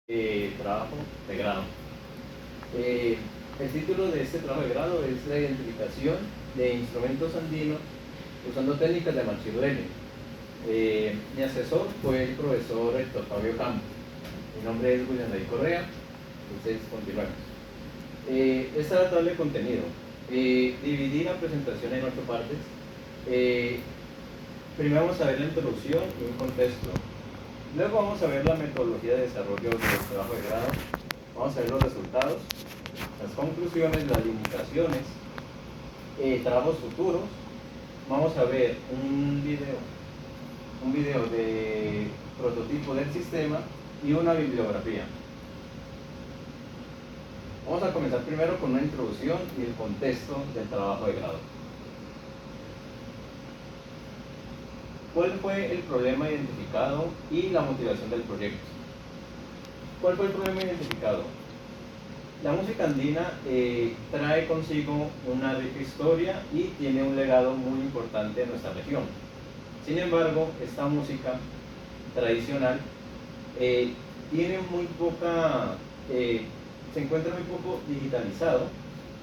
Trabajo de grado. El título de este trabajo de grado es la identificación de instrumentos andinos usando técnicas de Machine Learning. Mi asesor fue el profesor Héctor Fabio Campos. Mi nombre es William David Correa. Entonces continuamos. Esta es la tabla de contenido. Dividí la presentación en 8 partes. Primero vamos a ver la introducción y un contexto. Luego vamos a ver la metodología de desarrollo del trabajo de grado. Vamos a ver los resultados, las conclusiones, las limitaciones, trabajos futuros. Vamos a ver un video de prototipo del sistema y una bibliografía. Vamos a comenzar primero con una introducción y el contexto del trabajo de grado. ¿Cuál fue el problema identificado y la motivación del proyecto? ¿Cuál fue el problema identificado? La música andina trae consigo una rica historia y tiene un legado muy importante en nuestra región. Sin embargo, esta música tradicional tiene muy poca, se encuentra muy poco digitalizado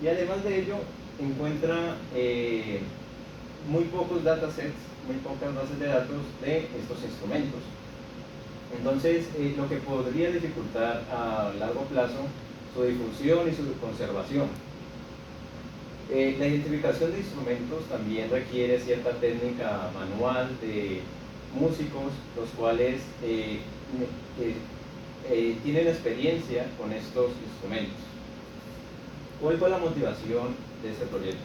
y además de ello encuentra muy pocos datasets, muy pocas bases de datos de estos instrumentos. Entonces, lo que podría dificultar a largo plazo su difusión y su conservación. La identificación de instrumentos también requiere cierta técnica manual de músicos, los cuales tienen experiencia con estos instrumentos. ¿Cuál fue la motivación de este proyecto?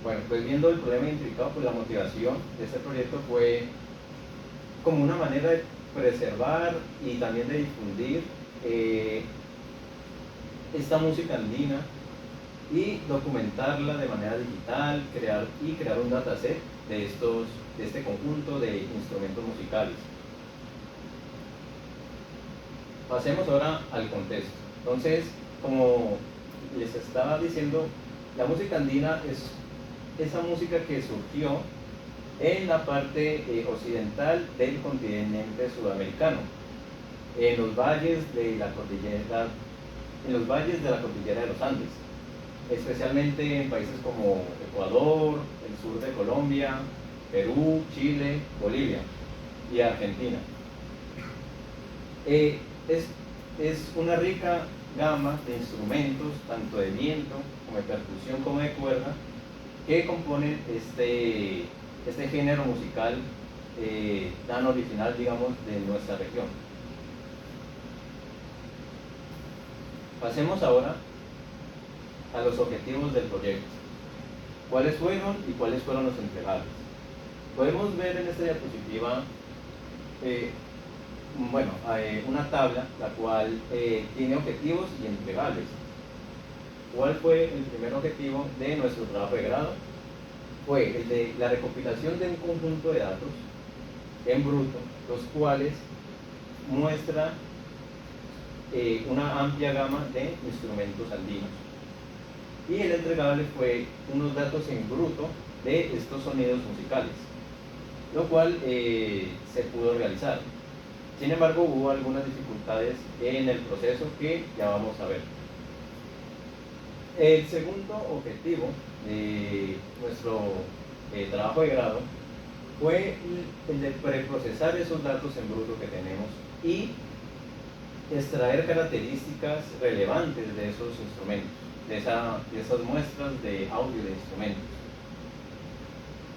Bueno, pues viendo el problema identificado, pues la motivación de este proyecto fue como una manera de preservar y también de difundir esta música andina y documentarla de manera digital, crear un dataset de este conjunto de instrumentos musicales. Pasemos ahora al contexto. Entonces, como les estaba diciendo, la música andina es esa música que surgió en la parte occidental del continente sudamericano, en los valles de la cordillera de los Andes, especialmente en países como Ecuador, el sur de Colombia, Perú, Chile, Bolivia y Argentina. Es una rica gama de instrumentos, tanto de viento como de percusión como de cuerda, que componen este género musical tan original, digamos, de nuestra región. Pasemos ahora a los objetivos del proyecto. ¿Cuáles fueron y cuáles fueron los entregables? Podemos ver en esta diapositiva una tabla la cual tiene objetivos y entregables. ¿Cuál fue el primer objetivo de nuestro trabajo de grado? Fue el de la recopilación de un conjunto de datos en bruto, los cuales muestra una amplia gama de instrumentos andinos. Y el entregable fue unos datos en bruto de estos sonidos musicales, lo cual se pudo realizar. Sin embargo, hubo algunas dificultades en el proceso que ya vamos a ver. El segundo objetivo de nuestro trabajo de grado fue el de preprocesar esos datos en bruto que tenemos y extraer características relevantes de esos instrumentos, de esas muestras de audio de instrumentos.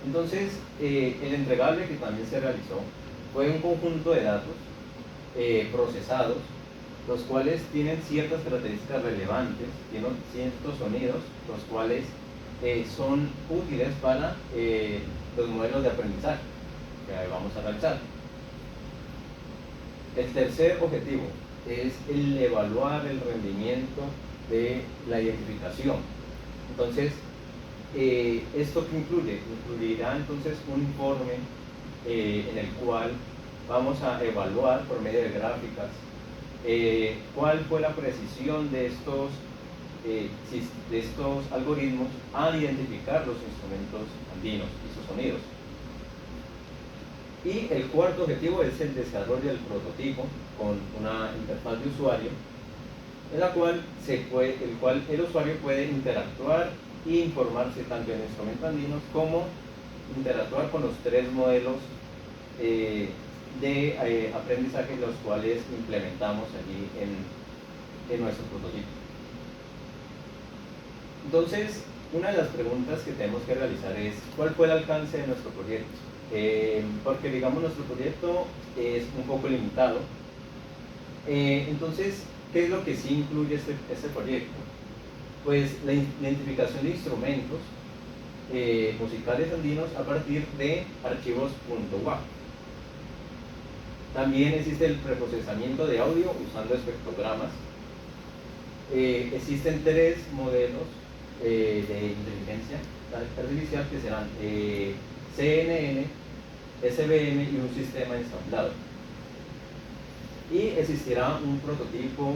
Entonces, el entregable que también se realizó fue un conjunto de datos procesados, los cuales tienen ciertas características relevantes, tienen ciertos sonidos, los cuales son útiles para los modelos de aprendizaje que vamos a realizar. El tercer objetivo es el evaluar el rendimiento de la identificación. Entonces, ¿esto qué incluye? Incluirá entonces un informe en el cual vamos a evaluar por medio de gráficas cuál fue la precisión de estos algoritmos al identificar los instrumentos andinos y sus sonidos. Y el cuarto objetivo es el desarrollo del prototipo con una interfaz de usuario en la cual, el usuario puede interactuar e informarse tanto en Instrumento Andinos como interactuar con los tres modelos de aprendizaje los cuales implementamos allí en nuestro prototipo. Entonces, una de las preguntas que tenemos que realizar es ¿cuál fue el alcance de nuestro proyecto? Porque digamos nuestro proyecto es un poco limitado. Entonces, ¿qué es lo que sí incluye este proyecto? Pues la identificación de instrumentos musicales andinos a partir de archivos .wav. También existe el preprocesamiento de audio usando espectrogramas. Existen tres modelos de inteligencia artificial que serán CNN, SVM y un sistema ensamblado. Y existirá un prototipo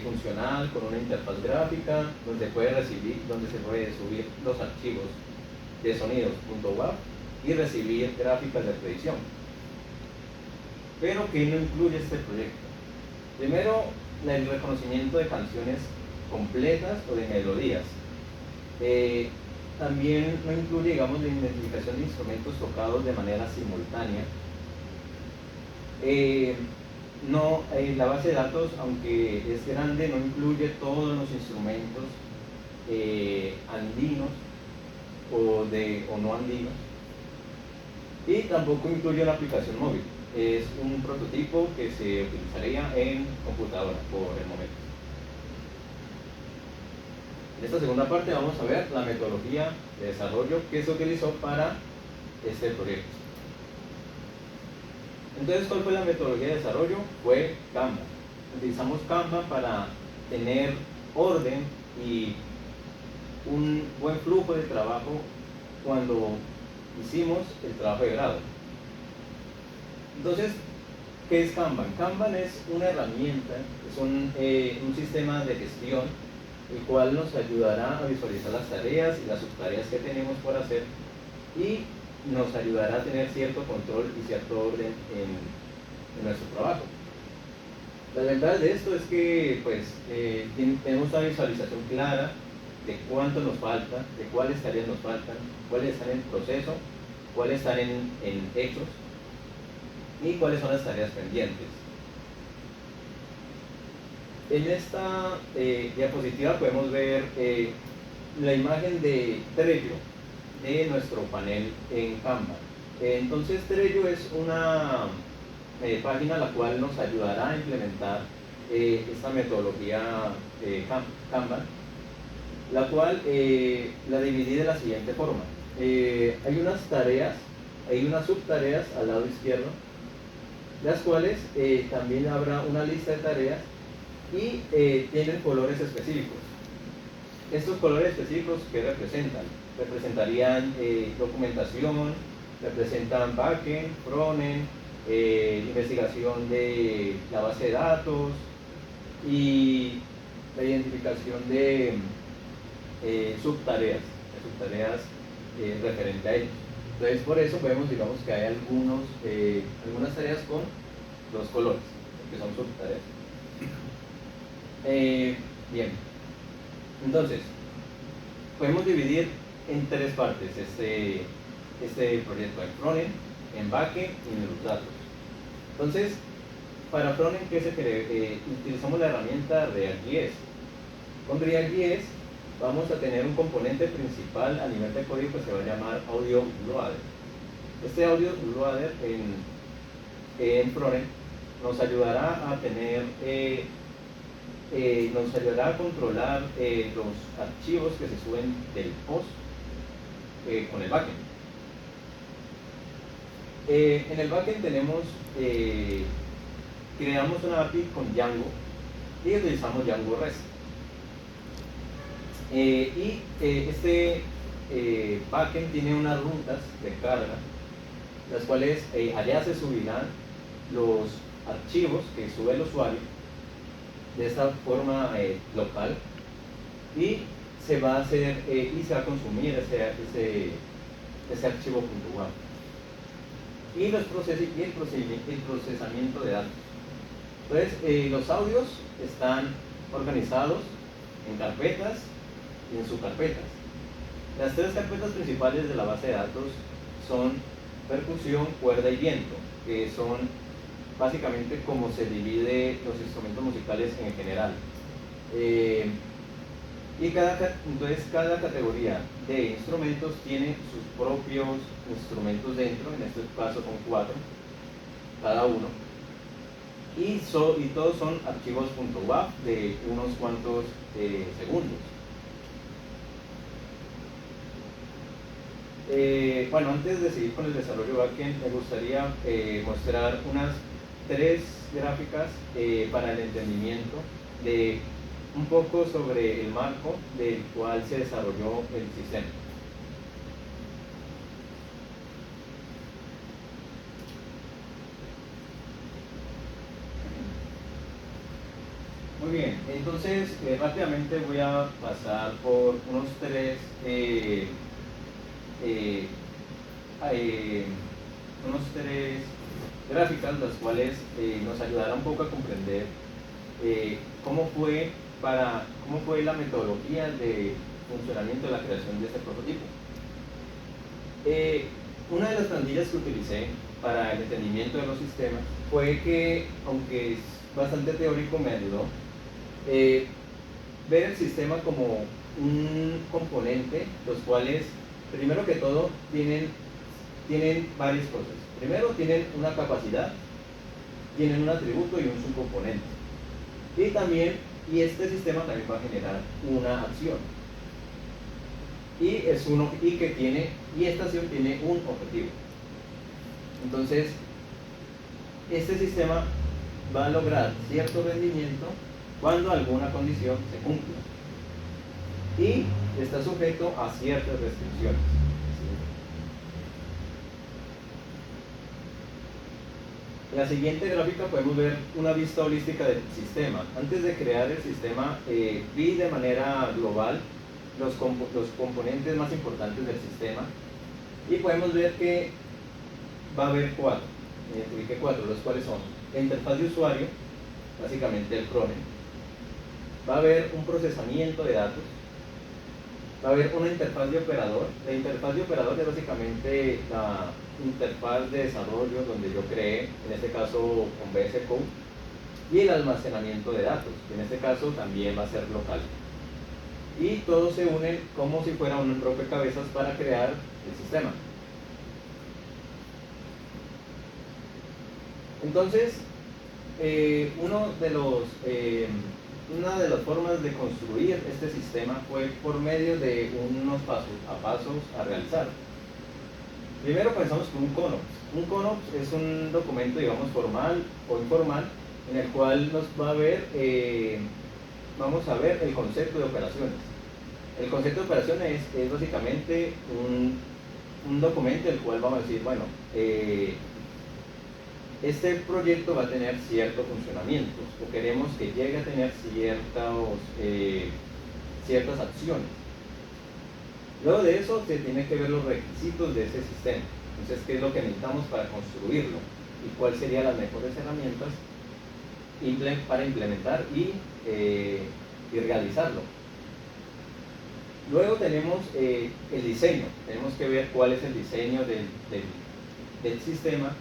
funcional con una interfaz gráfica donde se puede subir los archivos de sonidos .wav y recibir gráficas de predicción. Pero ¿qué no incluye este proyecto? Primero, el reconocimiento de canciones completas o de melodías. También no incluye, digamos, la identificación de instrumentos tocados de manera simultánea. La base de datos, aunque es grande, no incluye todos los instrumentos andinos o no andinos. Y tampoco incluye una aplicación móvil. Es un prototipo que se utilizaría en computadora por el momento. En esta segunda parte vamos a ver la metodología de desarrollo que se utilizó para este proyecto. Entonces, ¿cuál fue la metodología de desarrollo? Fue Kanban. Utilizamos Kanban para tener orden y un buen flujo de trabajo cuando hicimos el trabajo de grado. Entonces, ¿qué es Kanban? Kanban es una herramienta, es un sistema de gestión, el cual nos ayudará a visualizar las tareas y las subtareas que tenemos por hacer y nos ayudará a tener cierto control y cierto orden en nuestro trabajo. La verdad de esto es que pues, tenemos una visualización clara de cuánto nos falta, de cuáles tareas nos faltan, cuáles están en proceso, cuáles están en hechos y cuáles son las tareas pendientes. En esta diapositiva podemos ver la imagen de Trello, de nuestro panel en Kanban. Entonces Trello es una página la cual nos ayudará a implementar esta metodología Kanban, la cual la dividí de la siguiente forma. Hay unas tareas, hay unas subtareas al lado izquierdo, las cuales también habrá una lista de tareas y tienen colores específicos. Estos colores específicos, ¿qué representan? Representarían documentación, representan backend, frontend, investigación de la base de datos y la identificación de subtareas referente a ellos. Entonces, por eso vemos, digamos, que hay algunas tareas con dos colores, que son subtareas. Bien, entonces, podemos dividir en tres partes este proyecto: en frontend, en backend y en los datos. Entonces, para frontend, ¿qué se quiere? Utilizamos la herramienta React.js. Con React.js vamos a tener un componente principal a nivel de código que se va a llamar Audio Loader. Este Audio Loader en frontend nos ayudará a tener nos ayudará a controlar los archivos que se suben del post con el backend. En el backend creamos una API con Django y utilizamos Django REST. Este backend tiene unas rutas de carga, las cuales allá se subirán los archivos que sube el usuario de esta forma local y se va a hacer y se va a consumir ese archivo .wav. y el procesamiento de datos. Entonces, los audios están organizados en carpetas y en subcarpetas. Las tres carpetas principales de la base de datos son percusión, cuerda y viento, que son básicamente como se divide los instrumentos musicales en general. Entonces cada categoría de instrumentos tiene sus propios instrumentos dentro, en este caso son 4 cada uno, y todos son archivos .wav de unos cuantos segundos. Bueno, antes de seguir con el desarrollo backend, me gustaría mostrar unas 3 gráficas para el entendimiento de un poco sobre el marco del cual se desarrolló el sistema. Muy bien, entonces rápidamente voy a pasar por unos tres gráficas, las cuales nos ayudarán un poco a comprender cómo fue la metodología de funcionamiento de la creación de este prototipo. Una de las plantillas que utilicé para el entendimiento de los sistemas fue que, aunque es bastante teórico, me ayudó ver el sistema como un componente, los cuales, primero que todo, tienen varias cosas. Primero, tienen una capacidad, tienen un atributo y un subcomponente. Y este sistema también va a generar una acción. Y esta acción tiene un objetivo. Entonces, este sistema va a lograr cierto rendimiento cuando alguna condición se cumpla. Y está sujeto a ciertas restricciones. En la siguiente gráfica podemos ver una vista holística del sistema. Antes de crear el sistema, vi de manera global los componentes más importantes del sistema y podemos ver que va a haber 4. Identifiqué 4, los cuales son la interfaz de usuario, básicamente el frontend. Va a haber un procesamiento de datos. Va a haber una interfaz de operador. La interfaz de operador es básicamente la interfaz de desarrollo donde yo creé, en este caso con VS Code, y el almacenamiento de datos, que en este caso también va a ser local. Y todos se unen como si fuera un rompecabezas para crear el sistema. Entonces, una de las formas de construir este sistema fue por medio de unos pasos a realizar. Primero comenzamos con un CONOPS. Un CONOPS es un documento, digamos, formal o informal, en el cual vamos a ver el concepto de operaciones. El concepto de operaciones es básicamente un documento en el cual vamos a decir, bueno, este proyecto va a tener ciertos funcionamientos o queremos que llegue a tener ciertas acciones. Luego de eso se tienen que ver los requisitos de ese sistema. Entonces, ¿qué es lo que necesitamos para construirlo? ¿Y cuáles serían las mejores herramientas para implementar y realizarlo? Luego tenemos el diseño. Tenemos que ver cuál es el diseño del sistema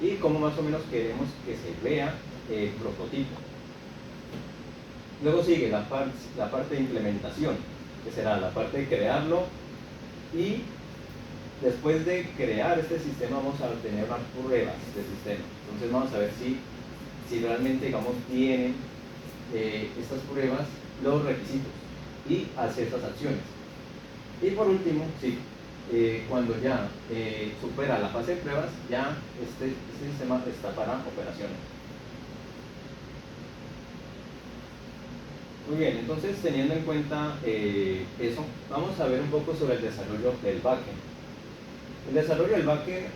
y cómo más o menos queremos que se vea el prototipo. Luego sigue la parte de implementación, que será la parte de crearlo, y después de crear este sistema vamos a obtener unas pruebas del sistema. Entonces vamos a ver si realmente, digamos, tienen estas pruebas los requisitos y hacer esas acciones. Y por último, cuando ya supera la fase de pruebas, ya este sistema está para operaciones. Muy bien, entonces teniendo en cuenta eso, vamos a ver un poco sobre el desarrollo del backend. El desarrollo del backend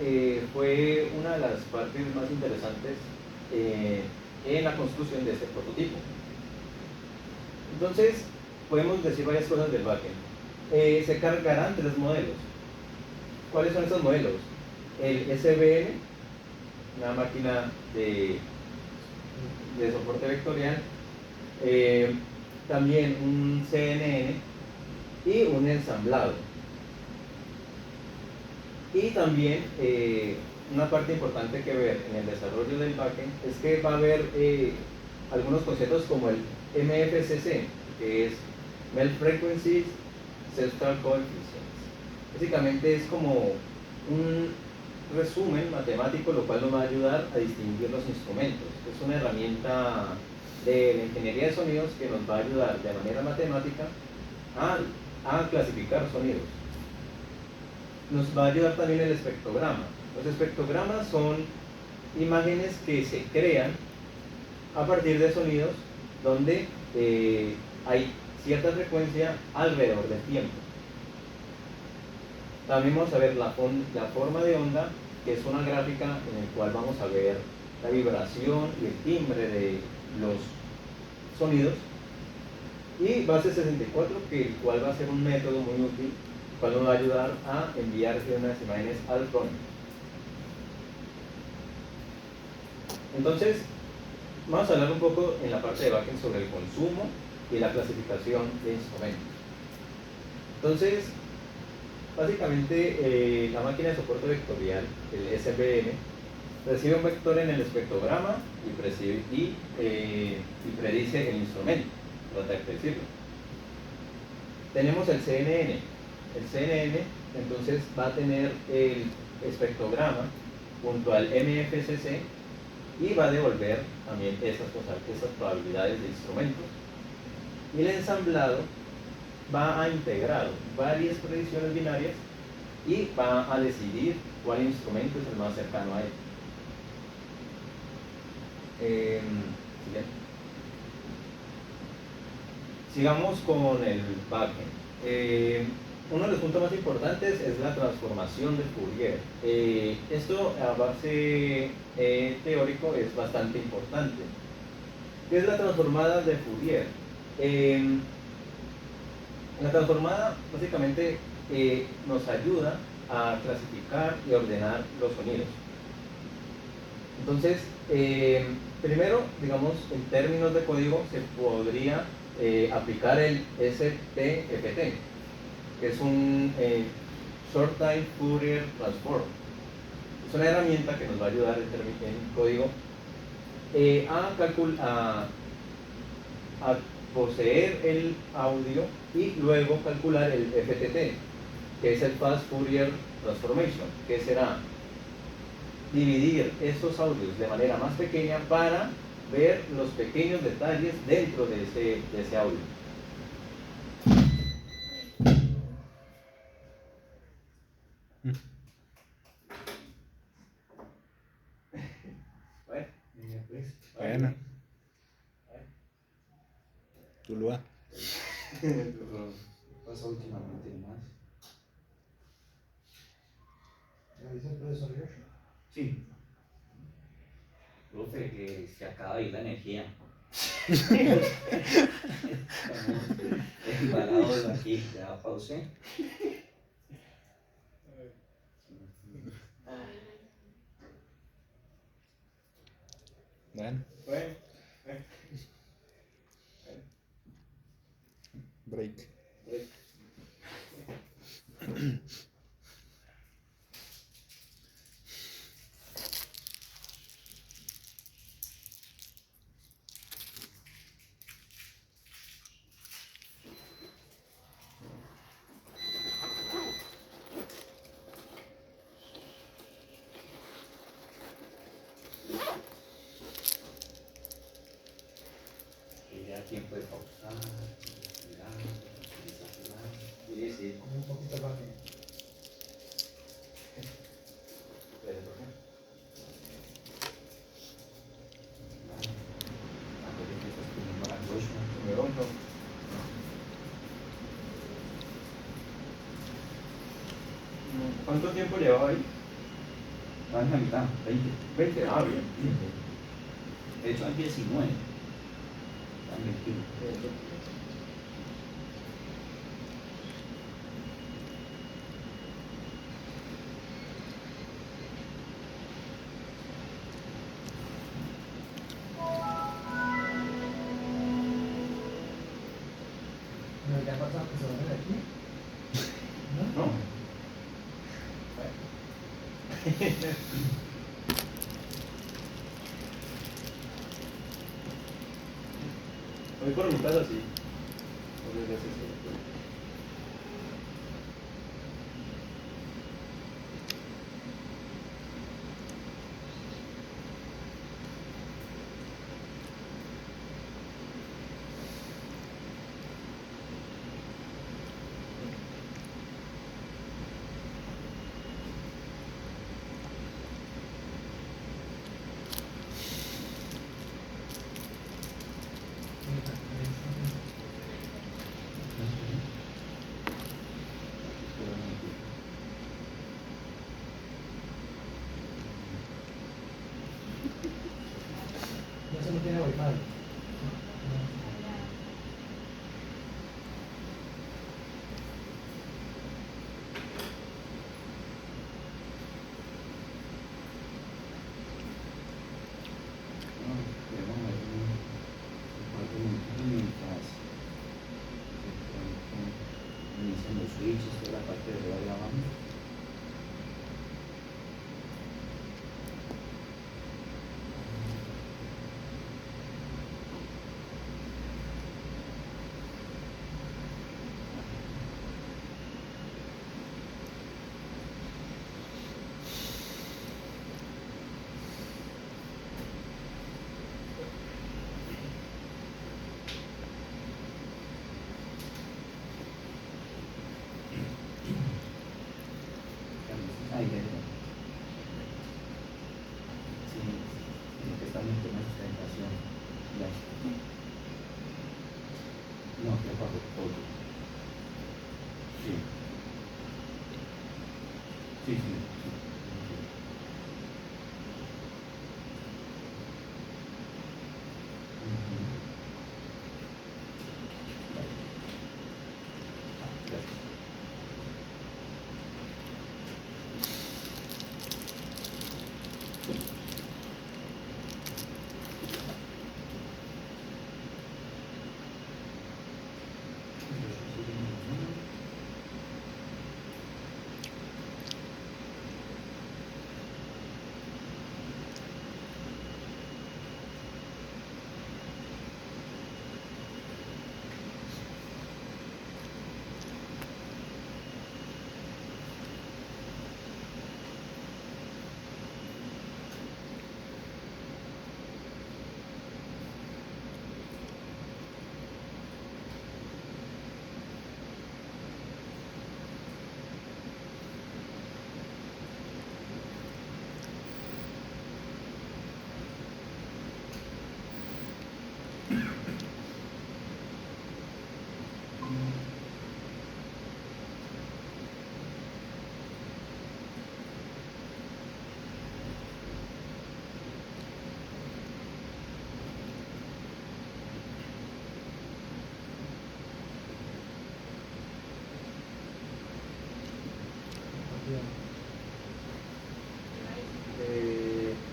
fue una de las partes más interesantes en la construcción de este prototipo. Entonces, podemos decir varias cosas del backend. Se cargarán 3 modelos. ¿Cuáles son esos modelos? El SVN, una máquina de soporte vectorial, también un CNN y un ensamblado. Y también una parte importante que ver en el desarrollo del backend es que va a haber algunos conceptos como el MFCC, que es Melt Frequencies Central Coefficients. Básicamente es como un resumen matemático, lo cual nos va a ayudar a distinguir los instrumentos. Es una herramienta de la ingeniería de sonidos que nos va a ayudar de manera matemática a clasificar sonidos. Nos va a ayudar también el espectrograma. Los espectrogramas son imágenes que se crean a partir de sonidos donde hay cierta frecuencia alrededor del tiempo. También vamos a ver la forma de onda, que es una gráfica en la cual vamos a ver la vibración y el timbre de los sonidos. Y base 64, el cual va a ser un método muy útil, el cual nos va a ayudar a enviar unas imágenes al front. Entonces, vamos a hablar un poco en la parte de backend sobre el consumo y la clasificación de instrumentos. Entonces, básicamente la máquina de soporte vectorial, el SVM, recibe un vector en el espectrograma y predice el instrumento, trata de predecirlo. Tenemos el CNN. El CNN entonces va a tener el espectrograma junto al MFCC y va a devolver también esas probabilidades de instrumentos. Y el ensamblado va a integrar varias predicciones binarias y va a decidir cuál instrumento es el más cercano a él. Sigamos con el backend. Uno de los puntos más importantes es la transformación de Fourier. Esto a base teórico es bastante importante. ¿Qué es la transformada de Fourier? La transformada básicamente nos ayuda a clasificar y ordenar los sonidos. Entonces, primero, digamos, en términos de código se podría aplicar el STFT, que es un Short Time Fourier Transform. Es una herramienta que nos va a ayudar en código a poseer el audio y luego calcular el FTT, que es el Fast Fourier Transformation, que será dividir esos audios de manera más pequeña para ver los pequeños detalles dentro de ese audio. Bueno. Tuluá. ¿Qué pasa últimamente más? ¿Ya dice el profesor Joshua? Sí. Profe, que se acaba de ir la energía. Estamos embalados aquí, ya pausé. Bueno. Break. Y ya tiempo de pausar, respirar, Sí. Un poquito más bien. ¿Cuánto tiempo llevaba ahí? Va en la mitad, 20. 20, bien. De hecho, hay 19. Están 21. Pero ya ha pasado que se van de aquí. ¿No? ¿No? Voy por mi casa, sí. Muchas veces sí. No se no tiene wifi. Inician los switches, toda la parte de la grabando. Ahí ya. Sí, lo que está en la sustentación. Ya. No, que bajo todo. Sí. Sí, sí. Gracias.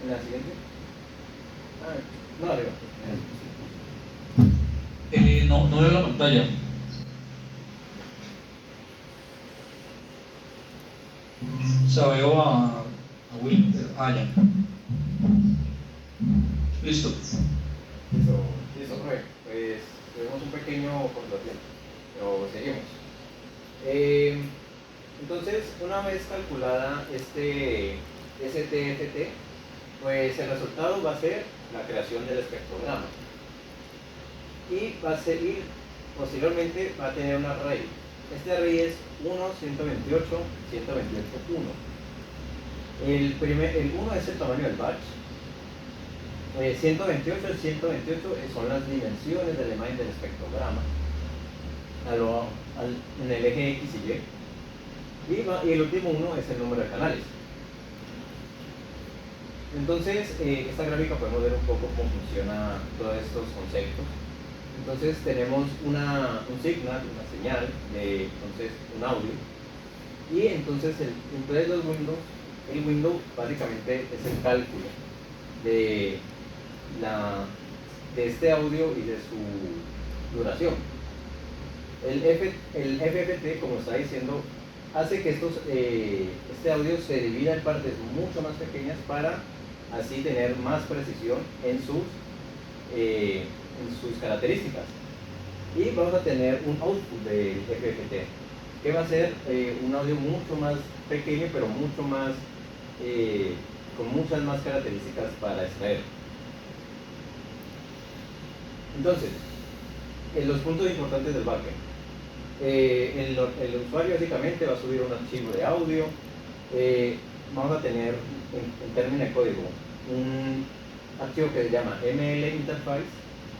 ¿En la siguiente? Ah, no, arriba. No veo la pantalla. O sea, veo a Will. Ya. Listo. Listo, profe. Pues tuvimos un pequeño contratiempo, pero seguimos. Entonces, una vez calculada este STFT, pues el resultado va a ser la creación del espectrograma. Y va a seguir, posteriormente va a tener un array. Este array es 1, 128, 128, 1. El 1 es el tamaño del batch. 128 y 128 son las dimensiones de la imagen del espectrograma en el eje X y Y. Y el último 1 es el número de canales. Entonces, esta gráfica podemos ver un poco cómo funciona todos estos conceptos. Entonces tenemos un signal, una señal, entonces un audio. Y entonces entonces el window básicamente es el cálculo de este audio y de su duración. El FFT, como está diciendo, hace que este audio se divida en partes mucho más pequeñas para así tener más precisión en sus características. Y vamos a tener un output del FFT, que va a ser un audio mucho más pequeño, pero mucho más, con muchas más características para extraer. Entonces, los puntos importantes del backend. El usuario básicamente va a subir un archivo de audio. Vamos a tener, en términos de código, un archivo que se llama ML Interface,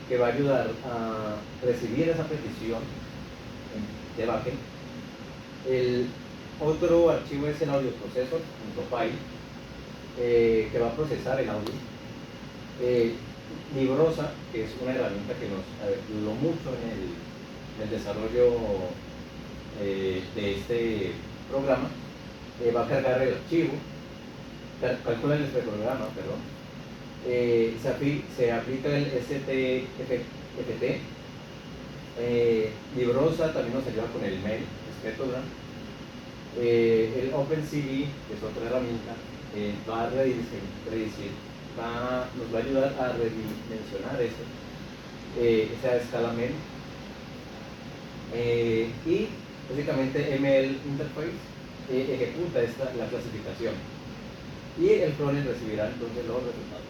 que va a ayudar a recibir esa petición de backend. El otro archivo es el audio processor.py, que va a procesar el audio. Librosa, que es una herramienta que nos ayudó mucho en el desarrollo de este programa, va a cargar el archivo, calcula el programa, perdón. Se aplica el STFT. Librosa también nos ayuda con el mail, Spectrogram. El OpenCV, que es otra herramienta, nos va a ayudar a redimensionar esa escala mail. Y básicamente ML Interface ejecuta la clasificación y el frontend recibirá entonces los resultados.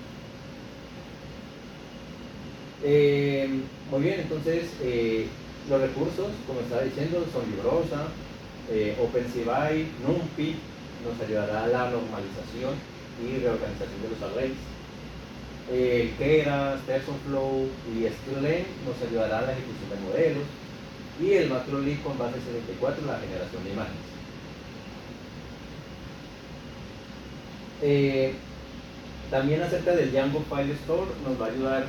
Muy bien, entonces los recursos, como estaba diciendo, son Librosa, OpenCV, NumPy nos ayudará a la normalización y reorganización de los arrays. Keras, TensorFlow y Sklearn nos ayudará a la ejecución de modelos, y el Matplotlib con base 64, la generación de imágenes. También acerca del Django File Store, nos va a ayudar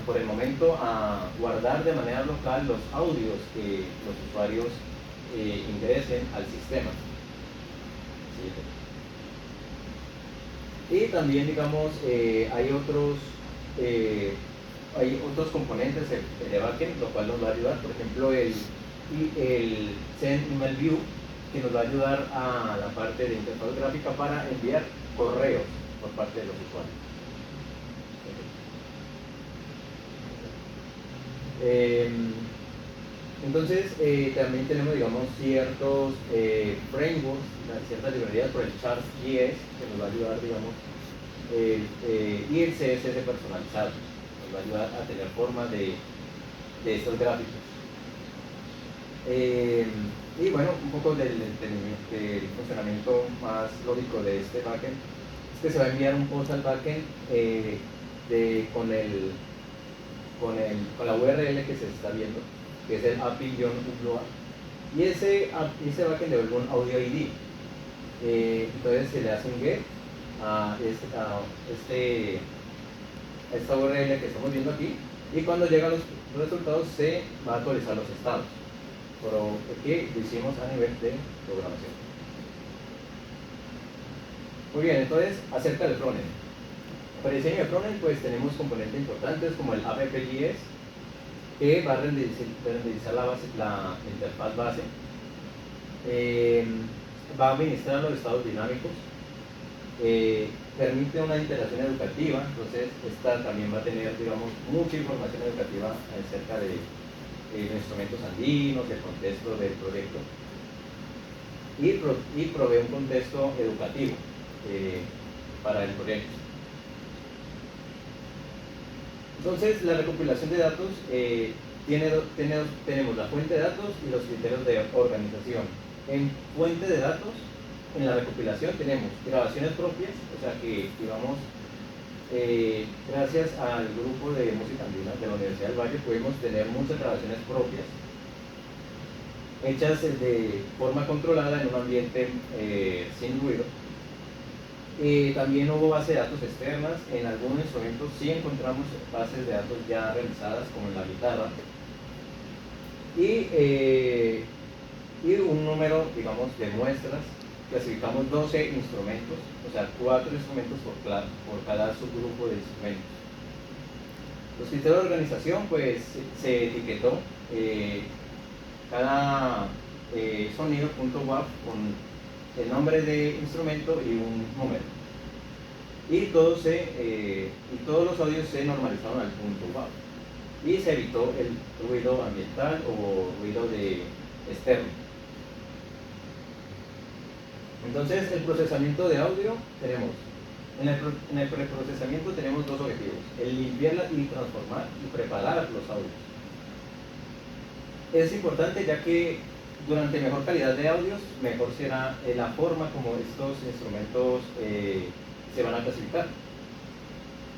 por el momento a guardar de manera local los audios que los usuarios ingresen al sistema. ¿Sí? Y también, digamos, hay otros componentes de backend, lo cual nos va a ayudar, por ejemplo, el Send Email View, que nos va a ayudar a la parte de interfaz gráfica para enviar correos por parte de los usuarios. Entonces, también tenemos, digamos, ciertos frameworks, ciertas librerías por el Charts.js, que nos va a ayudar, digamos, y el CSS personalizado, nos va a ayudar a tener forma de estos gráficos. Y bueno, un poco del funcionamiento más lógico de este backend es que se va a enviar un post al backend con la URL que se está viendo, que es el API-upload, y ese backend devuelve un audio ID. Entonces se le hace un get a esta URL que estamos viendo aquí, y cuando llegan los resultados se va a actualizar los estados, pero que lo hicimos a nivel de programación. Muy bien, entonces acerca del frontend. Para el diseño de frontend, pues tenemos componentes importantes como el app.js, que va a renderizar la interfaz base, va a administrar los estados dinámicos, permite una interacción educativa. Entonces esta también va a tener, digamos, mucha información educativa acerca de los instrumentos andinos, el contexto del proyecto, y provee un contexto educativo para el proyecto. Entonces, la recopilación de datos tenemos la fuente de datos y los criterios de organización. En fuente de datos, en la recopilación tenemos grabaciones propias, o sea que, digamos, gracias al grupo de música andina de la Universidad del Valle pudimos tener muchas grabaciones propias, hechas de forma controlada en un ambiente sin ruido. También hubo bases de datos externas. En algunos instrumentos sí encontramos bases de datos ya realizadas, como en la guitarra, y un número, digamos, de muestras. Clasificamos 12 instrumentos, o sea, 4 instrumentos por cada subgrupo de instrumentos. Los criterios de organización, pues se etiquetó cada sonido .wav con el nombre de instrumento y un número. Y todos los audios se normalizaron al .wav. Y se evitó el ruido ambiental o ruido externo. Entonces, el procesamiento de audio tenemos. En el preprocesamiento tenemos dos objetivos: el limpiar y transformar y preparar los audios. Es importante ya que durante mejor calidad de audios, mejor será la forma como estos instrumentos se van a clasificar.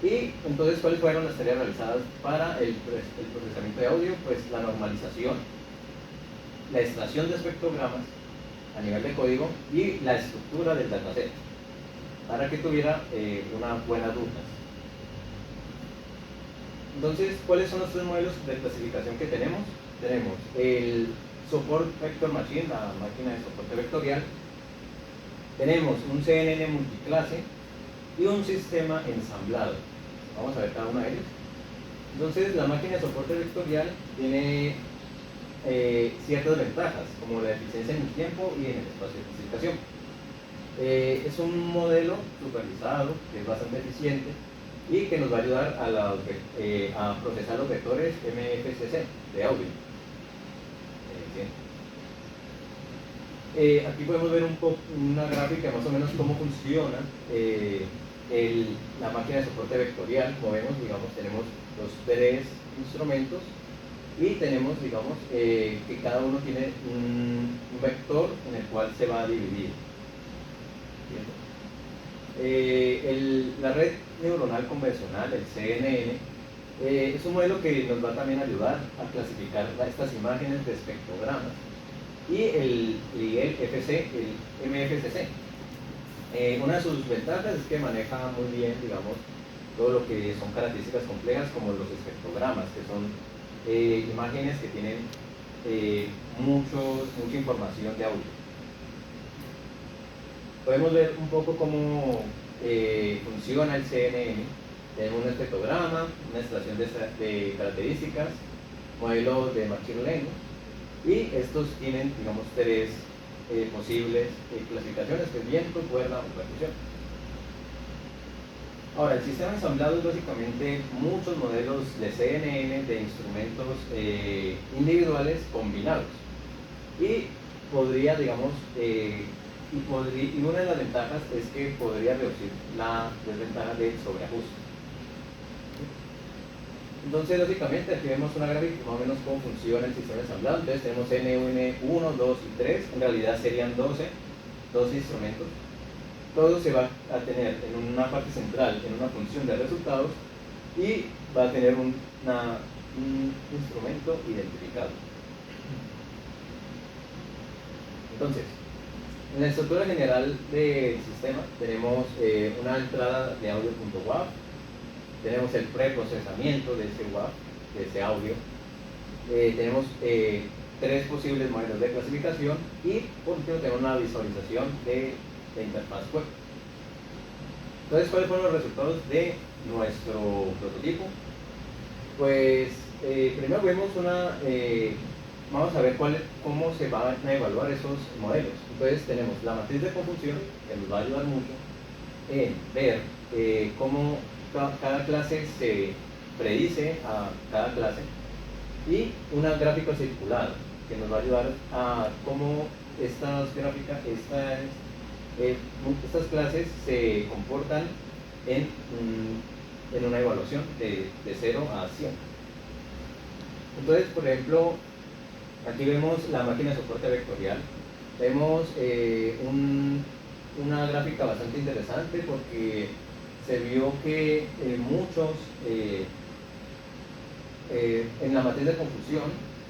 Y entonces, ¿cuáles fueron las tareas realizadas para el procesamiento de audio? Pues la normalización, la extracción de espectrogramas a nivel de código y la estructura del dataset para que tuviera unas buenas rutas. Entonces, ¿cuáles son los tres modelos de clasificación que tenemos? Tenemos el Support Vector Machine, la máquina de soporte vectorial. Tenemos un CNN multiclase y un sistema ensamblado. Vamos a ver cada una de ellas. Entonces, la máquina de soporte vectorial tiene ciertas ventajas, como la eficiencia en el tiempo y en el espacio de clasificación. Es un modelo supervisado que es bastante eficiente y que nos va a ayudar a procesar los vectores MFCC de audio. Aquí podemos ver una gráfica más o menos cómo funciona la máquina de soporte vectorial. Como vemos, digamos, tenemos los tres instrumentos y tenemos, digamos, que cada uno tiene un vector en el cual se va a dividir. La red neuronal convencional, el CNN, es un modelo que nos va también a ayudar a clasificar estas imágenes de espectrogramas, y el FC, el MFCC. Una de sus ventajas es que maneja muy bien, digamos, todo lo que son características complejas como los espectrogramas, que son imágenes que tienen mucha información de audio. Podemos ver un poco cómo funciona el CNN. Tenemos un espectrograma, una extracción de características, modelo de Machine Learning, y estos tienen, digamos, tres posibles clasificaciones, que es viento, cuerda o percusión. Ahora, el sistema ensamblado es básicamente muchos modelos de CNN de instrumentos individuales combinados, y podría, digamos, y una de las ventajas es que podría reducir la desventaja de sobreajuste. Entonces, básicamente, aquí vemos una gráfica más o menos cómo funciona el sistema ensamblado. Entonces, tenemos N1, 2 y 3, en realidad serían 12 instrumentos. Todo se va a tener en una parte central, en una función de resultados, y va a tener un instrumento identificado. Entonces, en la estructura general del sistema tenemos una entrada de audio.wav, tenemos el preprocesamiento de ese WAV, de ese audio, tenemos tres posibles modelos de clasificación, y por último tenemos una visualización de la interfaz web. Entonces, ¿cuáles fueron los resultados de nuestro prototipo? Pues primero vemos vamos a ver cómo se van a evaluar esos modelos. Entonces tenemos la matriz de confusión, que nos va a ayudar mucho en ver cómo cada clase se predice a cada clase, y una gráfica circular que nos va a ayudar a cómo estas clases se comportan en una evaluación de 0 a 100. Entonces, por ejemplo, aquí vemos la máquina de soporte vectorial. Vemos una gráfica bastante interesante, porque se vio que en la matriz de confusión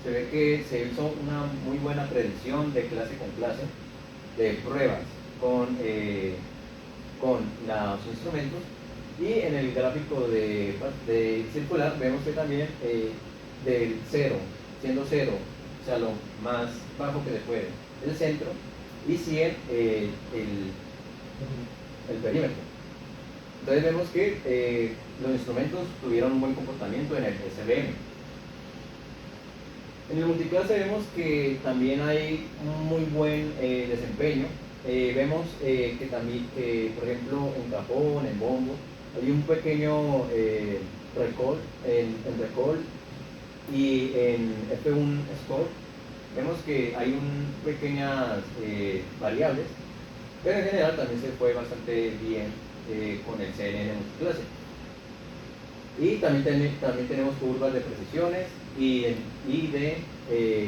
se ve que se hizo una muy buena predicción de clase con clase, de pruebas con los instrumentos, y en el gráfico de circular vemos que también del 0, siendo 0, o sea, lo más bajo que se puede, el centro, y 100 el perímetro. Entonces vemos que los instrumentos tuvieron un buen comportamiento en el SVM. En el multiclase vemos que también hay un muy buen desempeño. Vemos que también, por ejemplo, en cajón, en bombo, hay un pequeño recall, en recall y en F1 score. Vemos que hay pequeñas variables, pero en general también se fue bastante bien con el CNN multiclase. Y también tenemos curvas de precisiones y de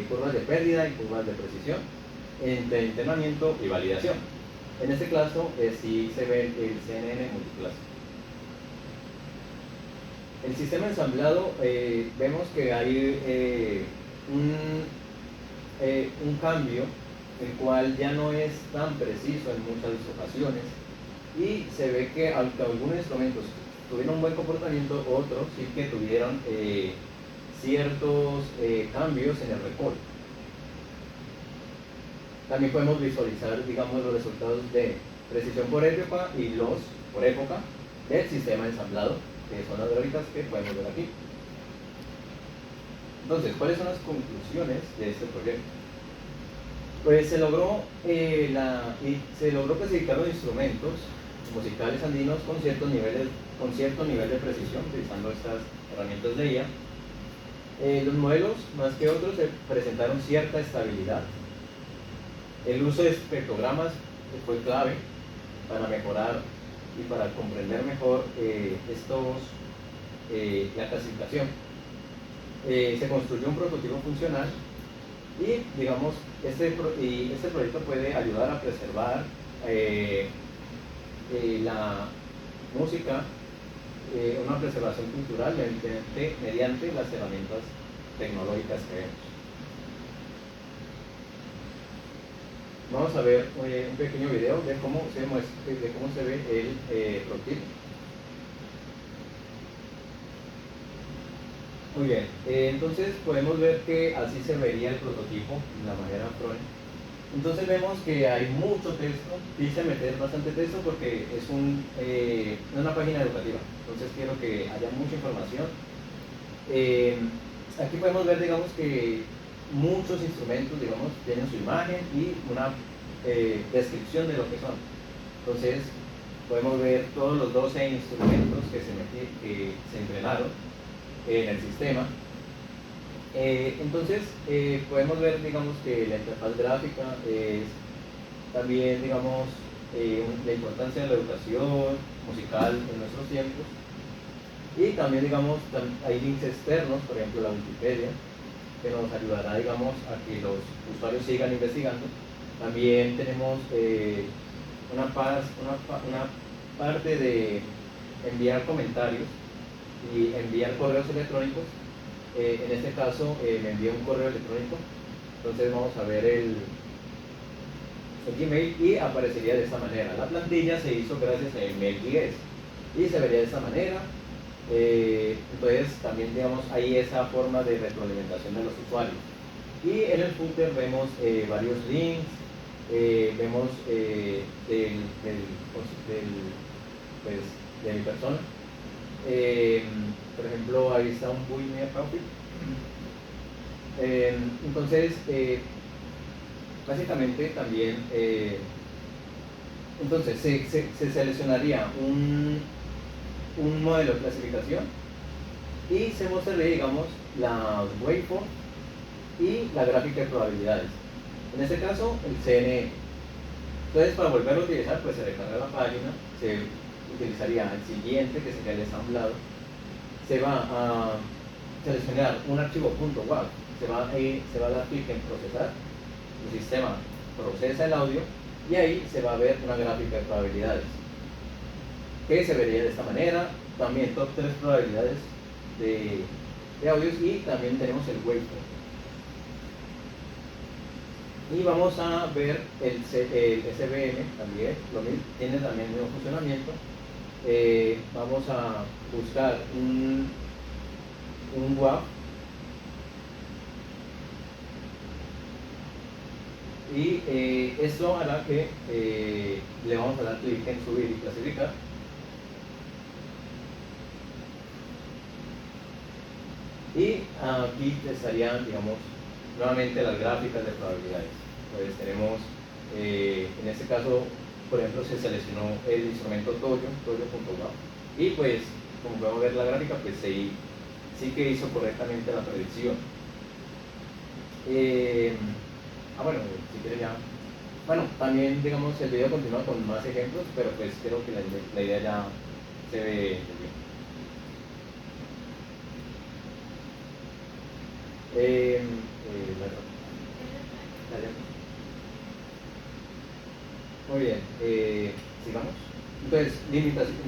curvas de pérdida y curvas de precisión entre entrenamiento y validación. En este caso sí se ve el CNN multiclase. El sistema ensamblado, vemos que hay un cambio, el cual ya no es tan preciso en muchas ocasiones, y se ve que aunque algunos instrumentos tuvieron un buen comportamiento, otros sí que tuvieron ciertos cambios en el recall. También podemos visualizar, digamos, los resultados de precisión por época y los por época del sistema ensamblado, que son las gráficas que podemos ver aquí. Entonces, ¿cuáles son las conclusiones de este proyecto? Pues se logró clasificar los instrumentos musicales andinos con cierto nivel de precisión utilizando estas herramientas de IA. Los modelos, más que otros, presentaron cierta estabilidad. El uso de espectrogramas fue clave para mejorar y para comprender mejor la clasificación. Se construyó un prototipo funcional y, digamos, este proyecto puede ayudar a preservar la música, una preservación cultural mediante las herramientas tecnológicas que vemos. Vamos a ver un pequeño video de cómo se ve el prototipo. Muy bien, entonces podemos ver que así se vería el prototipo de la manera Frone. Entonces vemos que hay mucho texto, quise meter bastante texto porque es una página educativa, entonces quiero que haya mucha información. Aquí podemos ver, digamos, que muchos instrumentos, digamos, tienen su imagen y una descripción de lo que son. Entonces podemos ver todos los 12 instrumentos que se entrenaron en el sistema. Entonces podemos ver, digamos, que la interfaz gráfica es también, digamos, la importancia de la educación musical en nuestros tiempos, y también, digamos, hay links externos, por ejemplo la Wikipedia, que nos ayudará, digamos, a que los usuarios sigan investigando. También tenemos una parte de enviar comentarios y enviar correos electrónicos. En este caso me envió un correo electrónico, entonces vamos a ver el Gmail y aparecería de esta manera. La plantilla se hizo gracias a Email.js y se vería de esta manera. Entonces también, digamos, hay esa forma de retroalimentación de los usuarios. Y en el footer vemos varios links, vemos de mi persona. Por ejemplo, ahí está un build me a profit. Entonces, básicamente también, entonces se seleccionaría un modelo de clasificación y se mostraría, digamos, la waveform y la gráfica de probabilidades. En este caso, el CNN. Entonces, para volverlo a utilizar, pues se recarga la página, se utilizaría el siguiente, que sería el ensamblado. Se va a seleccionar un archivo .wav, se va a dar clic en procesar, el sistema procesa el audio y ahí se va a ver una gráfica de probabilidades que se vería de esta manera. También top 3 probabilidades de audios, y también tenemos el waveform. Y vamos a ver el SVM también, tiene también el mismo funcionamiento. Vamos a buscar un WAV y esto hará que le vamos a dar clic en subir y clasificar. Y aquí estarían, digamos, nuevamente las gráficas de probabilidades. Pues tenemos, en este caso, por ejemplo, se seleccionó el instrumento Toyo.wow, y pues, como podemos ver la gráfica, pues sí que hizo correctamente la predicción. Bueno, si quieres ya. Bueno, también, digamos, el video continúa con más ejemplos, pero pues creo que la idea ya se ve bien. Muy bien, sigamos. Entonces,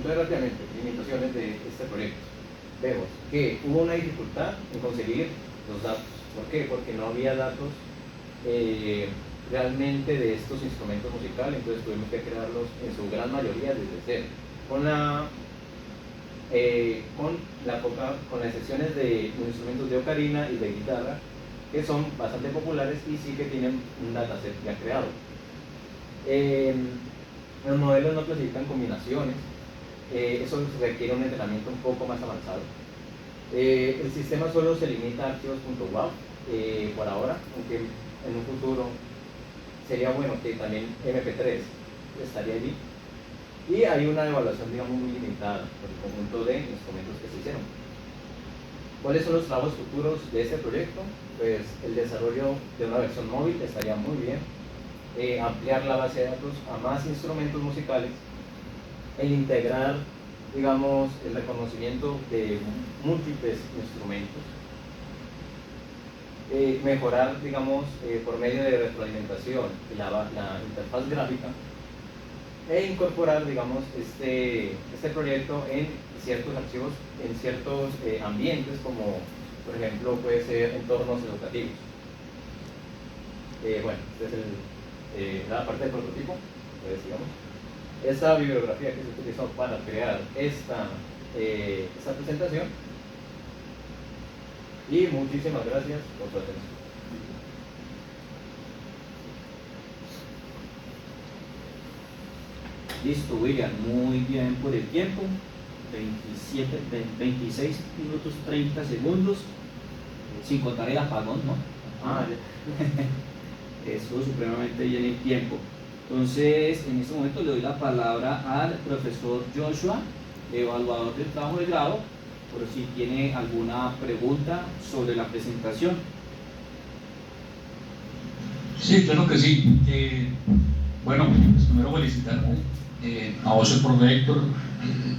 rápidamente, limitaciones de este proyecto. Vemos que hubo una dificultad en conseguir los datos. ¿Por qué? Porque no había datos realmente de estos instrumentos musicales, entonces tuvimos que crearlos en su gran mayoría desde cero. Con las excepciones de los instrumentos de ocarina y de guitarra, que son bastante populares y sí que tienen un dataset ya creado. Los modelos no clasifican combinaciones, eso requiere un entrenamiento un poco más avanzado. El sistema solo se limita a archivos .wav por ahora, aunque en un futuro sería bueno que también MP3 estaría allí. Y hay una evaluación, digamos, muy limitada por el conjunto de instrumentos que se hicieron. ¿Cuáles son los trabajos futuros de este proyecto? Pues el desarrollo de una versión móvil estaría muy bien, ampliar la base de datos a más instrumentos musicales, el integrar, digamos, el reconocimiento de múltiples instrumentos, mejorar, digamos, por medio de retroalimentación la interfaz gráfica, e incorporar, digamos, este proyecto en ciertos archivos, en ciertos ambientes, como por ejemplo puede ser entornos educativos. Bueno, esta es la parte del prototipo. Entonces, digamos, esta bibliografía que se utilizó para crear esta presentación, y muchísimas gracias por su atención. Listo, William, muy bien por el tiempo. 26 minutos 30 segundos, sin contar el apagón, ¿no? Estuvo supremamente bien el tiempo. Entonces, en este momento le doy la palabra al profesor Joshua, evaluador del trabajo de grado, por si tiene alguna pregunta sobre la presentación. Sí, claro que sí. Bueno, pues primero felicitar a vos por Héctor.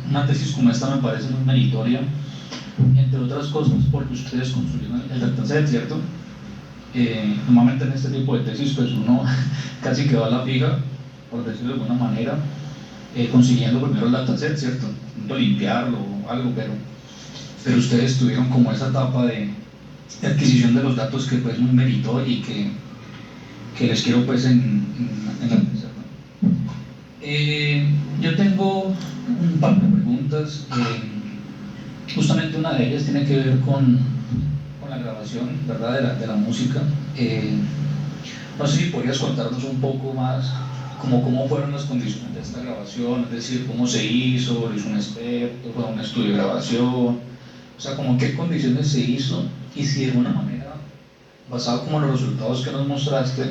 Una tesis como esta me parece muy meritoria, entre otras cosas porque ustedes construyeron el dataset, ¿cierto? Normalmente en este tipo de tesis pues uno casi que va a la fija, por decirlo de alguna manera, consiguiendo primero el dataset, ¿cierto? No limpiarlo o algo, pero ustedes tuvieron como esa etapa de adquisición de los datos que pues muy meritoria y que les quiero pues en la mesa, ¿no? Yo tengo un par de preguntas. Justamente una de ellas tiene que ver con la grabación, ¿verdad? de la música. No sé si podrías contarnos un poco más cómo fueron las condiciones de esta grabación, es decir, cómo se hizo, lo hizo un experto, fue un estudio de grabación, o sea, como en qué condiciones se hizo, y si de alguna manera, basado como en los resultados que nos mostraste,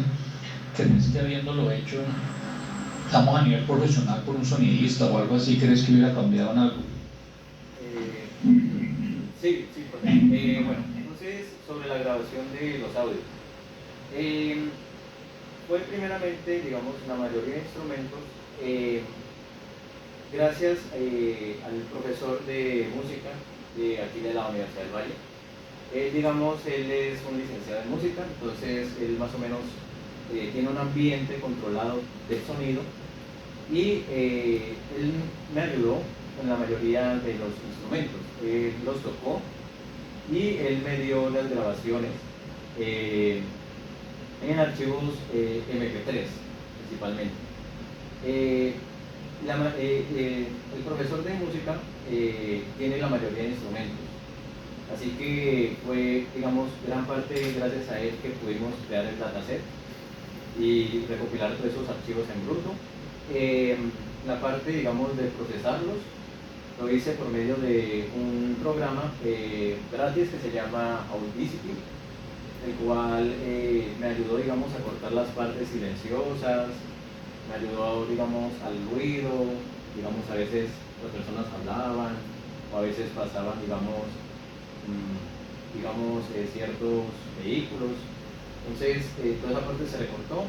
que esté habiéndolo hecho, estamos a nivel profesional por un sonidista o algo así, ¿crees que hubiera cambiado en algo? Sí, bueno, entonces sobre la grabación de los audios. Fue primeramente, digamos, la mayoría de instrumentos, gracias al profesor de música de aquí de la Universidad del Valle. Digamos, él es un licenciado en música, entonces él más o menos tiene un ambiente controlado del sonido, y él me ayudó con la mayoría de los instrumentos. Él los tocó y él me dio las grabaciones en archivos MP3 principalmente. El profesor de música tiene la mayoría de instrumentos, así que fue, digamos, gran parte gracias a él que pudimos crear el dataset y recopilar todos esos archivos en bruto. La parte, digamos, de procesarlos lo hice por medio de un programa gratis que se llama Audacity, el cual me ayudó, digamos, a cortar las partes silenciosas, me ayudó, digamos, al ruido, digamos, a veces las personas hablaban, o a veces pasaban, digamos, ciertos vehículos. Entonces, toda esa parte se recortó.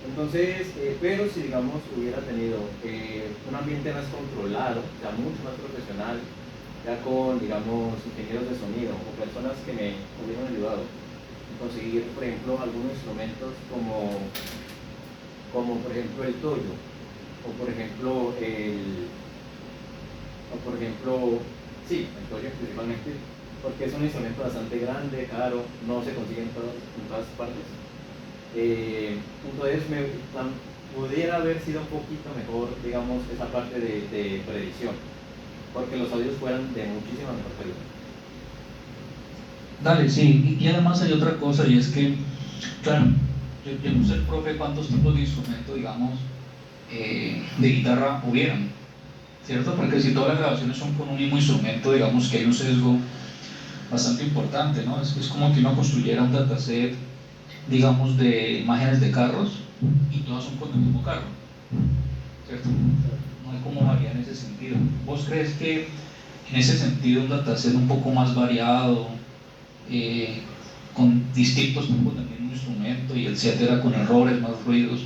Entonces, pero si, digamos, hubiera tenido un ambiente más controlado, ya mucho más profesional, ya con, digamos, ingenieros de sonido o personas que me hubieran ayudado a conseguir, por ejemplo, algunos instrumentos como por ejemplo el toyo, o por ejemplo el toyo principalmente, porque es un instrumento bastante grande, caro, no se consigue en todas partes. Entonces pudiera haber sido un poquito mejor, digamos, esa parte de predicción, porque los audios fueran de muchísima mejor calidad. Dale, sí, y además hay otra cosa, y es que, claro, yo no sé, el profe, cuántos tipos de instrumentos, digamos, de guitarra hubieran, ¿cierto? Porque si todas las grabaciones son con un mismo instrumento, digamos que hay un sesgo bastante importante, ¿no? Es como que uno construyera un dataset, digamos, de imágenes de carros y todas son con el mismo carro, ¿cierto? No hay como variar en ese sentido. ¿Vos crees que en ese sentido un dataset un poco más variado, con distintos tipos del mismo instrumento y etcétera, con errores, más ruidos,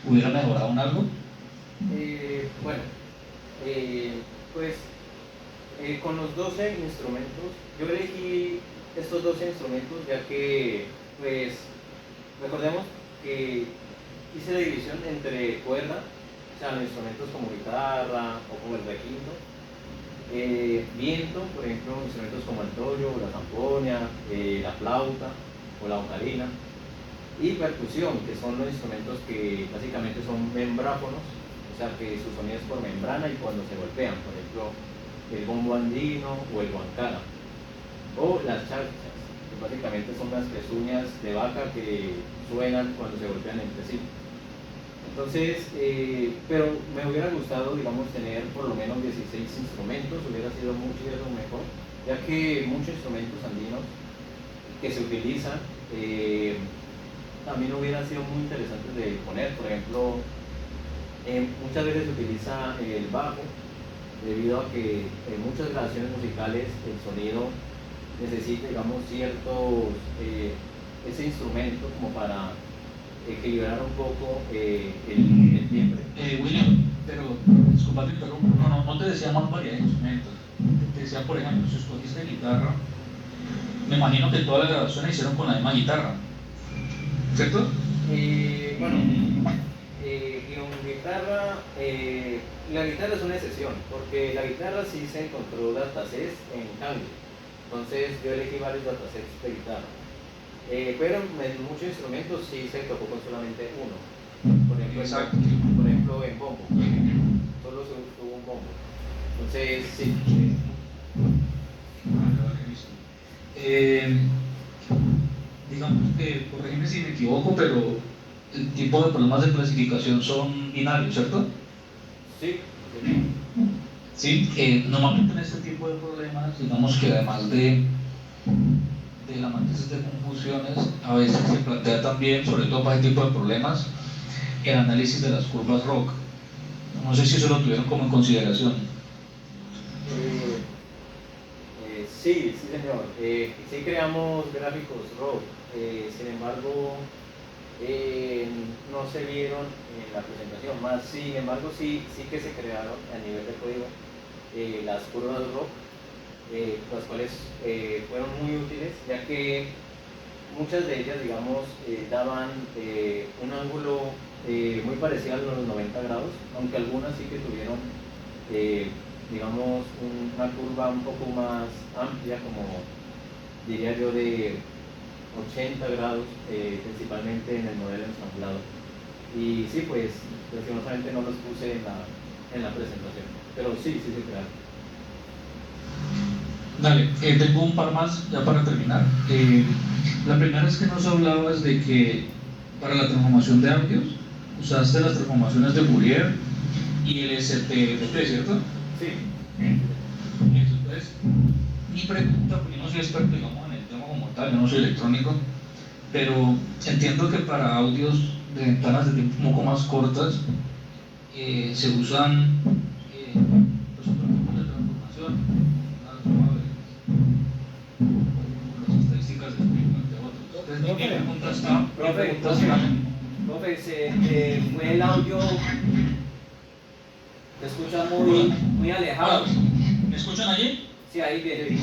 hubiera mejorado en algo? Con los 12 instrumentos, yo elegí estos 12 instrumentos ya que, pues, recordemos que hice la división entre cuerda, o sea, los instrumentos como guitarra o como el requinto, viento, por ejemplo, instrumentos como el toyo, la zampoña, la flauta o la ocarina, y percusión, que son los instrumentos que básicamente son membráfonos, o sea, que su sonido es por membrana y cuando se golpean, por ejemplo, el bombo andino o el guancara, o las charchas, que básicamente son las pezuñas de vaca que suenan cuando se golpean entre sí. Entonces, pero me hubiera gustado, digamos, tener por lo menos 16 instrumentos, hubiera sido muchísimo mejor, ya que muchos instrumentos andinos que se utilizan también hubieran sido muy interesantes de poner. Por ejemplo, muchas veces se utiliza el bajo, debido a que en muchas grabaciones musicales el sonido necesita, digamos, ese instrumento como para equilibrar un poco el timbre. William, pero disculpa te interrumpo, no te decía más variedad de instrumentos, te decía, por ejemplo, si escogiste guitarra, me imagino que todas las grabaciones hicieron con la misma guitarra, ¿cierto? Y con guitarra, la guitarra es una excepción, porque la guitarra sí se encontró datasets en cambio, entonces yo elegí varios datasets de guitarra, pero en muchos instrumentos sí se tocó con solamente uno, por ejemplo, en bombo, solo se tuvo un bombo, entonces sí. Digamos que, corrígeme si me equivoco, pero el tipo de problemas de clasificación son binarios, ¿cierto? Sí. Sí, normalmente en este tipo de problemas, digamos que además de la matriz de confusiones, a veces se plantea también, sobre todo para este tipo de problemas, el análisis de las curvas ROC. No sé si eso lo tuvieron como en consideración. Sí, señor. Sí creamos gráficos ROC, sin embargo, no se vieron en la presentación, más sin embargo sí que se crearon a nivel de código las curvas ROC, las cuales fueron muy útiles, ya que muchas de ellas, digamos, daban un ángulo muy parecido a los 90 grados, aunque algunas sí que tuvieron, digamos, una curva un poco más amplia, como diría yo, de 80 grados, principalmente en el modelo ensamblado. Y sí, pues, lastimosamente no los puse en la presentación, pero sí se crearon. Dale, tengo un par más ya para terminar. La primera es que nos hablabas de que para la transformación de audios usaste las transformaciones de Fourier y el STFP, ¿cierto? Sí. Entonces, mi pregunta, pues yo no soy experto, digamos, en el tema como tal, yo no soy electrónico, pero entiendo que para audios de ventanas de tiempo un poco más cortas se usan los protocolos de transformación, las suaves, las estadísticas de espectro, entre otros. Entonces, mi pregunta está, Profe, se fue el audio, te escucha muy alejado. ¿Me escuchan allí? Sí, ahí viene.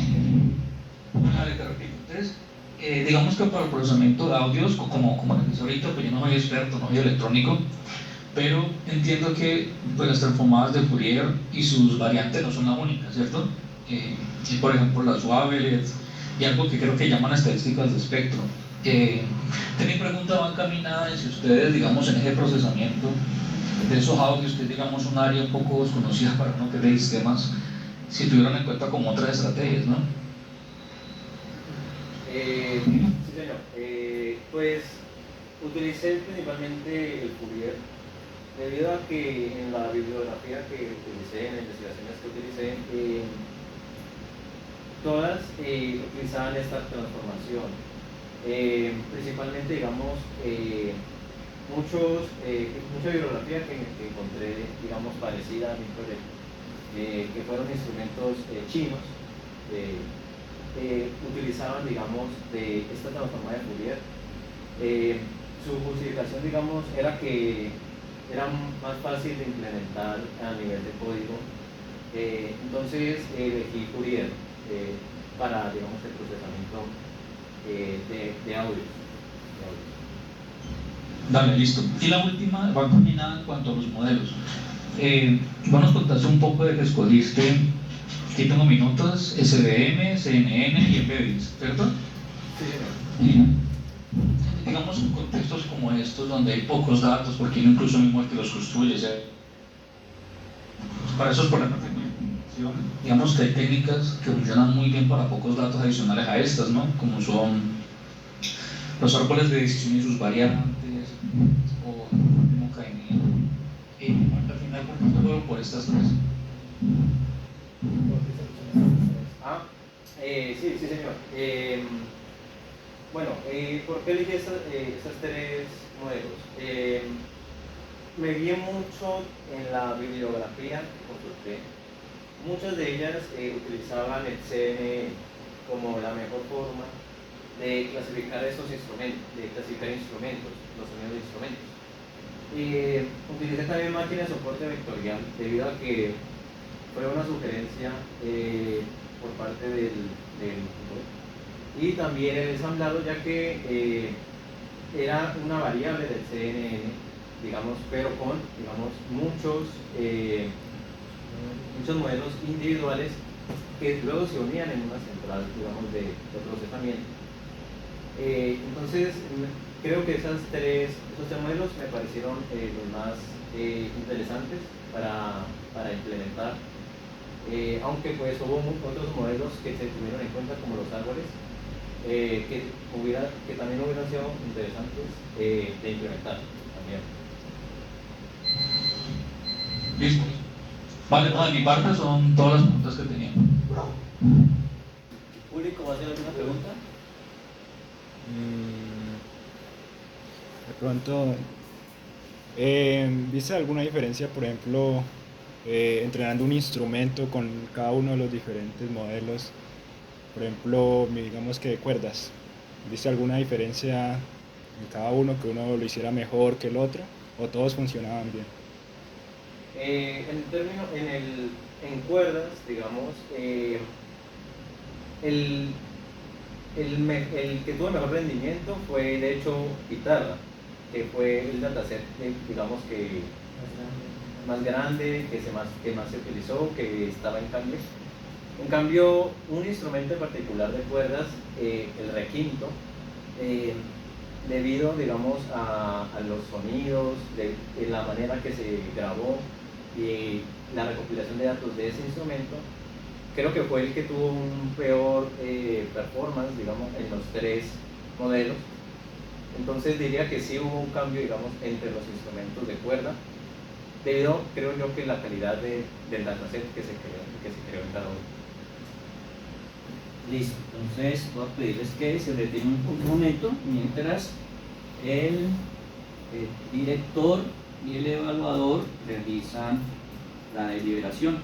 Vale, te repito. Entonces, digamos que para el procesamiento de audios, como les decía ahorita, pues yo no soy experto, no soy electrónico, pero entiendo que pues, las transformadas de Fourier y sus variantes no son las únicas, ¿cierto? Sí, por ejemplo, las Wavelet y algo que creo que llaman estadísticas de espectro. Mi pregunta va encaminada en si ustedes, digamos, en ese procesamiento de esos audios, que es, digamos, un área un poco desconocida para uno que ve sistemas, si tuvieron en cuenta como otras estrategias, ¿no? Sí, señor. Pues utilicé principalmente el Fourier debido a que en la bibliografía que utilicé, en las investigaciones que utilicé, todas utilizaban esta transformación. Principalmente, digamos, mucha bibliografía que encontré, digamos, parecida a mi proyecto, que fueron instrumentos chinos, utilizaban, digamos, de esta transformada de Fourier. Su justificación, digamos, era que era más fácil de implementar a nivel de código. Entonces elegí Fourier para, digamos, el procesamiento de audios. Dale, listo. Y la última va combinada en cuanto a los modelos. Nos contaste un poco de que escogiste, aquí tengo mis notas, SVM, CNN y Embeddings, ¿cierto? Sí, Y, digamos, en contextos como estos, donde hay pocos datos, porque uno incluso mismo el que los construye, para esos problemas de implementación, digamos que hay técnicas que funcionan muy bien para pocos datos adicionales a estas, ¿no? Como son los árboles de decisión y sus variantes, o el último KNN. Y al final, ¿por qué me juego por estas tres? Sí, señor. Bueno, ¿por qué elegí esas tres modelos? Me guié mucho en la bibliografía que consulté. Muchas de ellas utilizaban el CNN como la mejor forma de clasificar estos instrumentos, los sonidos de instrumentos. Utilicé también máquinas de soporte vectorial debido a que fue una sugerencia por parte del tutor. Y también el ensamblado, ya que era una variable del CNN, digamos, pero con, digamos, muchos modelos individuales que luego se unían en una central, digamos, de procesamiento. Entonces, creo que esos tres modelos me parecieron los más interesantes para implementar, aunque pues hubo otros modelos que se tuvieron en cuenta, como los árboles, que también hubieran sido interesantes de implementar también. Listo. Vale, no, de mi parte son todas las preguntas que tenía. Uli, ¿cómo hacer alguna pregunta? De pronto, ¿viste alguna diferencia, por ejemplo, entrenando un instrumento con cada uno de los diferentes modelos? Por ejemplo, digamos que de cuerdas. ¿Viste alguna diferencia en cada uno, que uno lo hiciera mejor que el otro? ¿O todos funcionaban bien? En cuerdas, digamos, el que tuvo mejor rendimiento fue, de hecho, guitarra, que fue el dataset, digamos, que más grande, que más se utilizó, que estaba en cambio. En cambio, un instrumento en particular de cuerdas, el requinto, debido, digamos, a los sonidos, de la manera que se grabó y la recopilación de datos de ese instrumento, creo que fue el que tuvo un peor performance, digamos, en los tres modelos. Entonces diría que sí hubo un cambio, digamos, entre los instrumentos de cuerda debido, creo yo, que la calidad del dataset que se creó en cada uno. Listo, entonces voy a pedirles que se retiren un momento mientras el director y el evaluador realizan la deliberación.